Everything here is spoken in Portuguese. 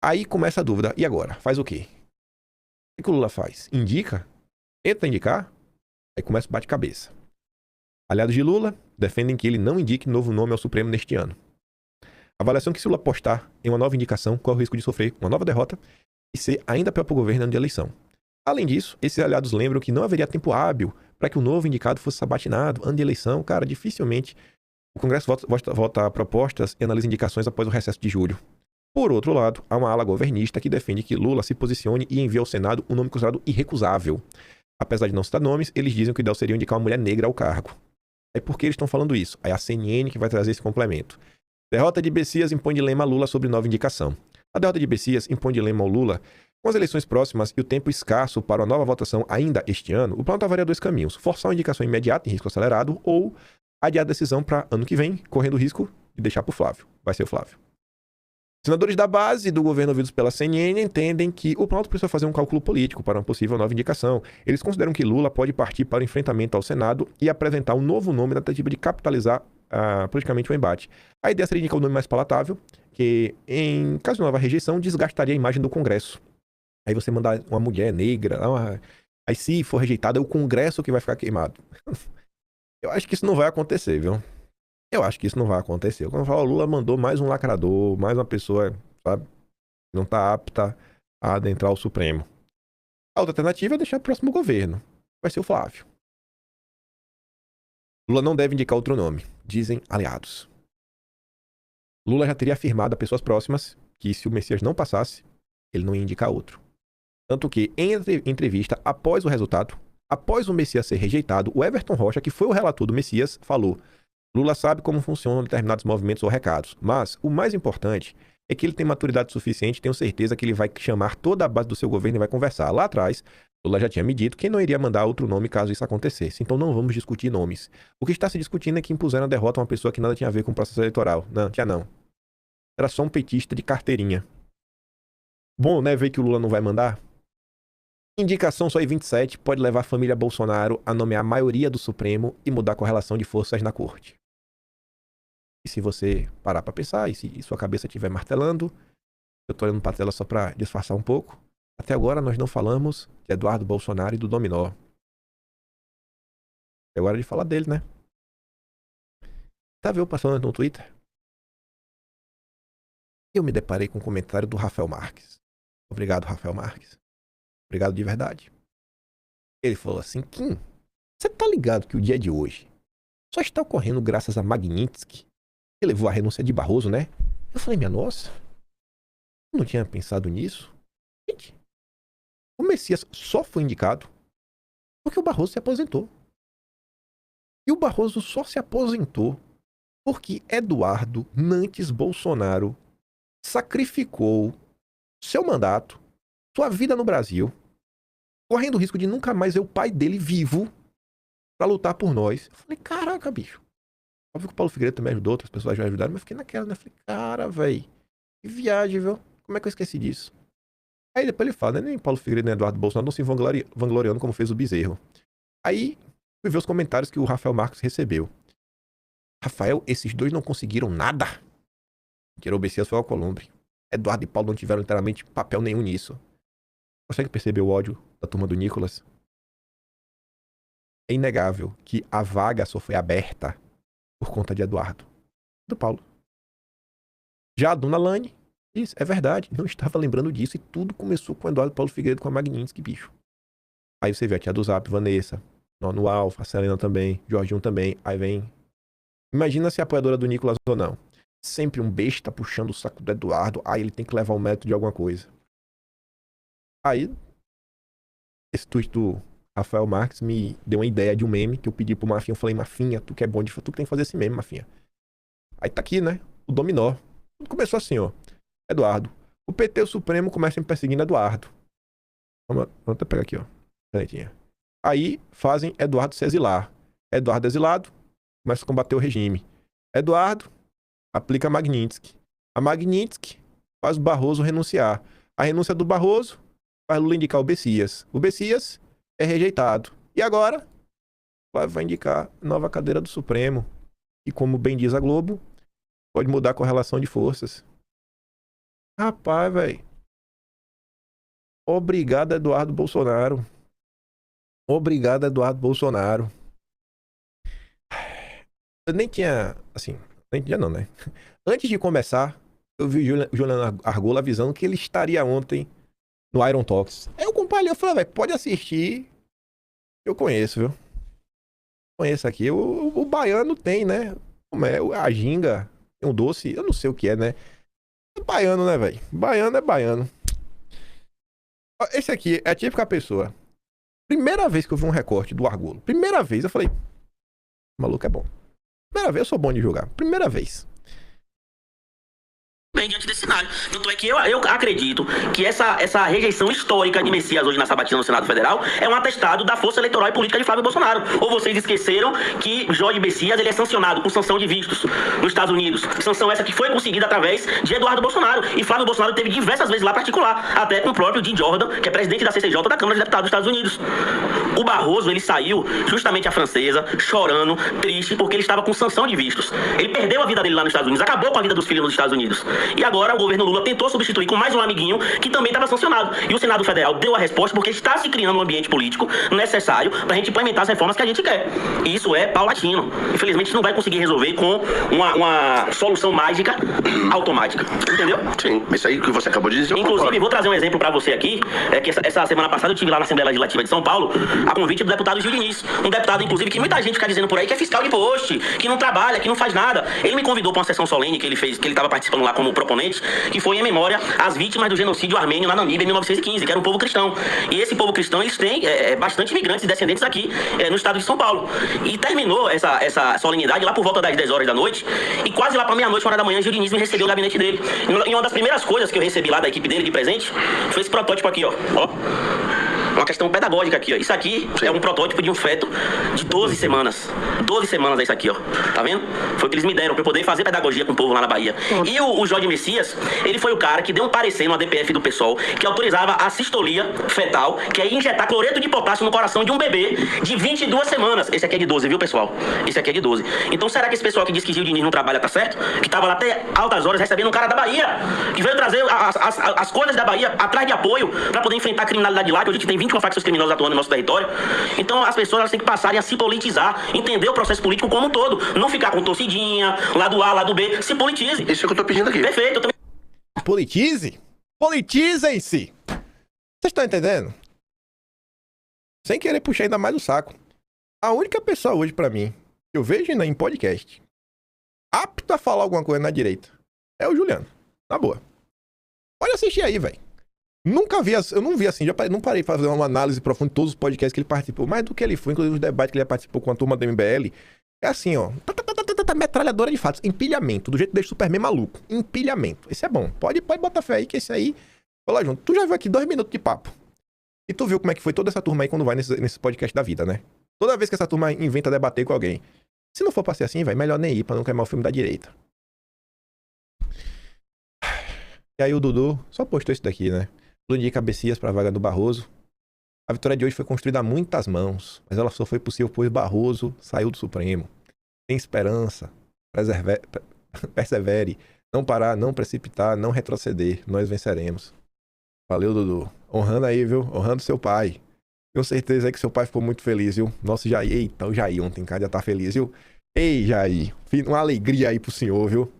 Aí começa a dúvida. E agora? Faz o quê? O que o Lula faz? Indica? Tenta indicar? Aí começa o bate-cabeça. Aliados de Lula defendem que ele não indique novo nome ao Supremo neste ano. A avaliação que se Lula apostar em uma nova indicação corre o risco de sofrer uma nova derrota e ser ainda pior para o governo ano de eleição. Além disso, esses aliados lembram que não haveria tempo hábil para que o novo indicado fosse sabatinado ano de eleição. Cara, dificilmente o Congresso vota propostas e analisa indicações após o recesso de julho. Por outro lado, há uma ala governista que defende que Lula se posicione e envie ao Senado um nome considerado irrecusável. Apesar de não citar nomes, eles dizem que o ideal seria indicar uma mulher negra ao cargo. Aí por que eles estão falando isso? Aí a CNN que vai trazer esse complemento. Derrota de Bessias impõe dilema a Lula sobre nova indicação. A derrota de Bessias impõe dilema ao Lula. Com as eleições próximas e o tempo escasso para uma nova votação ainda este ano, o plano avaria dois caminhos: forçar uma indicação imediata em risco acelerado ou adiar a decisão para ano que vem, correndo o risco de deixar para o Flávio. Vai ser o Flávio. Senadores da base do governo ouvidos pela CNN entendem que o Planalto precisa fazer um cálculo político para uma possível nova indicação. Eles consideram que Lula pode partir para o enfrentamento ao Senado e apresentar um novo nome na tentativa de capitalizar politicamente o embate. A ideia seria indicar um nome mais palatável, que, em caso de nova rejeição, desgastaria a imagem do Congresso. Aí você mandar uma mulher negra, aí se for rejeitada, é o Congresso que vai ficar queimado. Eu acho que isso não vai acontecer, viu? Eu acho que isso não vai acontecer. Quando eu falo, o Lula mandou mais um lacrador, mais uma pessoa, sabe, que não está apta a adentrar o Supremo. A outra alternativa é deixar o próximo governo. Vai ser o Flávio. Lula não deve indicar outro nome, dizem aliados. Lula já teria afirmado a pessoas próximas que se o Messias não passasse, ele não ia indicar outro. Tanto que, em entrevista após o resultado, após o Messias ser rejeitado, o Everton Rocha, que foi o relator do Messias, falou: Lula sabe como funcionam determinados movimentos ou recados, mas o mais importante é que ele tem maturidade suficiente, tenho certeza que ele vai chamar toda a base do seu governo e vai conversar. Lá atrás, Lula já tinha me dito que não iria mandar outro nome caso isso acontecesse, então não vamos discutir nomes. O que está se discutindo é que impuseram a derrota a uma pessoa que nada tinha a ver com o processo eleitoral. Não, tinha não. Era só um petista de carteirinha. Bom, né, ver que o Lula não vai mandar? Indicação só em 27 pode levar a família Bolsonaro a nomear a maioria do Supremo e mudar a correlação de forças na corte. E se você parar pra pensar, e se sua cabeça estiver martelando, eu tô olhando pra tela só pra disfarçar um pouco, até agora nós não falamos de Eduardo Bolsonaro e do Dominó. É hora de falar dele, né? Tá vendo passando no Twitter? Eu me deparei com um comentário do Rafael Marques. Obrigado, Rafael Marques. Obrigado de verdade. Ele falou assim: Kim, você tá ligado que o dia de hoje só está ocorrendo graças a Magnitsky, que levou a renúncia de Barroso, né? Eu falei: minha nossa, eu não tinha pensado nisso. Gente, o Messias só foi indicado porque o Barroso se aposentou. E o Barroso só se aposentou porque Eduardo Nantes Bolsonaro sacrificou seu mandato, sua vida no Brasil, correndo o risco de nunca mais ver o pai dele vivo pra lutar por nós. Eu falei: caraca, bicho. Óbvio que o Paulo Figueiredo também ajudou, outras pessoas já ajudaram, mas eu fiquei naquela, né? Falei: cara, velho, que viagem, viu? Como é que eu esqueci disso? Aí depois ele fala, né? Nem Paulo Figueiredo nem Eduardo Bolsonaro não se vangloriando como fez o Bezerro. Aí fui ver os comentários que o Rafael Marques recebeu. Rafael, esses dois não conseguiram nada. Tirou o Bessias foi ao Colombre. Eduardo e Paulo não tiveram literalmente papel nenhum nisso. Consegue perceber o ódio da turma do Nicolas? É inegável que a vaga só foi aberta por conta de Eduardo. Do Paulo. Já a dona Lane diz: é verdade, não estava lembrando disso e tudo começou com o Eduardo Paulo Figueiredo com a Magnitsky, bicho. Aí você vê a tia do Zap, Vanessa, no Alfa, a Selena também, Jorginho também, aí vem. Imagina se a apoiadora do Nicolas ou não. Sempre um besta puxando o saco do Eduardo, aí ele tem que levar o mérito de alguma coisa. Aí, esse tweet do Rafael Marques me deu uma ideia de um meme que eu pedi pro Mafinha. Eu falei: Mafinha, tu que é bom de... tu que tem que fazer esse meme, Mafinha. Aí tá aqui, né? O dominó. Tudo começou assim, ó. Eduardo. O PT e o Supremo começam perseguindo Eduardo. Vamos até pegar aqui, ó. Canetinha. Aí fazem Eduardo se exilar. Eduardo exilado, começa a combater o regime. Eduardo aplica a Magnitsky. A Magnitsky faz o Barroso renunciar. A renúncia do Barroso faz Lula indicar o Bessias. O Bessias é rejeitado. E agora vai indicar nova cadeira do Supremo. E como bem diz a Globo, pode mudar a correlação de forças. Rapaz, velho. Obrigado, Eduardo Bolsonaro. Obrigado, Eduardo Bolsonaro. Eu nem tinha, assim, nem tinha não, né? Antes de começar, eu vi o Juliano Argola avisando que ele estaria ontem no Iron Talks. Aí eu comparei, eu falei, velho, pode assistir. Eu conheço, viu? Conheço aqui. O baiano tem, né? Como é? A ginga tem um doce, eu não sei o que é, né? É baiano, né, velho? Baiano é baiano. Esse aqui é a típica pessoa. Primeira vez que eu vi um recorte do Argolo. Primeira vez, eu falei, maluco é bom. Primeira vez, eu sou bom de jogar. Primeira vez. Bem diante desse cenário. Tanto é que eu acredito que essa rejeição histórica de Messias hoje na sabatina no Senado Federal é um atestado da força eleitoral e política de Flávio Bolsonaro. Ou vocês esqueceram que Jorge Messias ele é sancionado com sanção de vistos nos Estados Unidos. Sanção essa que foi conseguida através de Eduardo Bolsonaro. E Flávio Bolsonaro teve diversas vezes lá particular, até com o próprio Jim Jordan, que é presidente da CCJ da Câmara de Deputados dos Estados Unidos. O Barroso, ele saiu justamente a francesa, chorando, triste, porque ele estava com sanção de vistos. Ele perdeu a vida dele lá nos Estados Unidos, acabou com a vida dos filhos nos Estados Unidos. E agora o governo Lula tentou substituir com mais um amiguinho que também estava sancionado. E o Senado Federal deu a resposta porque está se criando um ambiente político necessário para a gente implementar as reformas que a gente quer. E isso é paulatino. Infelizmente, não vai conseguir resolver com uma solução mágica automática. Entendeu? Sim, isso aí que você acabou de dizer. Inclusive, vou trazer um exemplo para você aqui. É que essa semana passada eu estive lá na Assembleia Legislativa de São Paulo, a convite do deputado Gil Diniz. Um deputado, inclusive, que muita gente fica dizendo por aí que é fiscal de post, que não trabalha, que não faz nada. Ele me convidou para uma sessão solene que ele fez, que ele estava participando lá como proponente, que foi em memória às vítimas do genocídio armênio na Namíbia em 1915, que era um povo cristão. E esse povo cristão, eles têm bastante imigrantes e descendentes aqui no estado de São Paulo. E terminou essa solenidade lá por volta das 10 horas da noite, e quase lá para meia-noite, uma hora da manhã, Gil Diniz me recebeu no gabinete dele. E uma das primeiras coisas que eu recebi lá da equipe dele de presente foi esse protótipo aqui, ó. Uma questão pedagógica aqui, ó. Isso aqui é um protótipo de um feto de 12 semanas. 12 semanas é isso aqui, ó. Tá vendo? Foi o que eles me deram pra eu poder fazer pedagogia com o povo lá na Bahia. E o Jorge Messias, ele foi o cara que deu um parecer no ADPF do PSOL que autorizava a sistolia fetal, que é injetar cloreto de potássio no coração de um bebê de 22 semanas. Esse aqui é de 12, viu, pessoal? Esse aqui é de 12. Então será que esse pessoal que diz que Gil Diniz não trabalha tá certo? Que tava lá até altas horas recebendo um cara da Bahia, que veio trazer as coisas da Bahia atrás de apoio pra poder enfrentar a criminalidade lá, que hoje a gente tem 21 facções criminosas atuando no nosso território. Então as pessoas elas têm que passarem a se politizar, entender o processo político como um todo, não ficar com torcidinha, lado A, lado B, se politize. Isso é o que eu tô pedindo aqui. Perfeito, eu também. Politize? Politizem-se! Vocês estão entendendo? Sem querer puxar ainda mais o saco. A única pessoa hoje pra mim, que eu vejo ainda em podcast, apto a falar alguma coisa na direita, é o Juliano. Na boa. Pode assistir aí, velho. Nunca vi, eu não vi assim, não parei pra fazer uma análise profunda de todos os podcasts que ele participou, mais do que ele foi, inclusive os debates que ele participou com a turma do MBL. É assim, ó, metralhadora de fatos, empilhamento, do jeito desse Superman maluco, empilhamento. Esse é bom, pode botar fé aí que esse aí, vou lá junto. Tu já viu aqui 2 minutos de papo, e tu viu como é que foi toda essa turma aí quando vai nesse podcast da vida, né? Toda vez que essa turma inventa debater com alguém, se não for pra ser assim, vai melhor nem ir, pra não queimar o filme da direita. E aí o Dudu só postou isso daqui, né? Plano de cabecias para a vaga do Barroso. A vitória de hoje foi construída a muitas mãos, mas ela só foi possível pois Barroso saiu do Supremo. Tem esperança, persevere, não parar, não precipitar, não retroceder, nós venceremos. Valeu, Dudu. Honrando aí, viu? Honrando seu pai. Tenho certeza aí que seu pai ficou muito feliz, viu? Nosso Jair, eita, o Jair ontem, cara, já tá feliz, viu? Ei, Jair, uma alegria aí pro senhor, viu?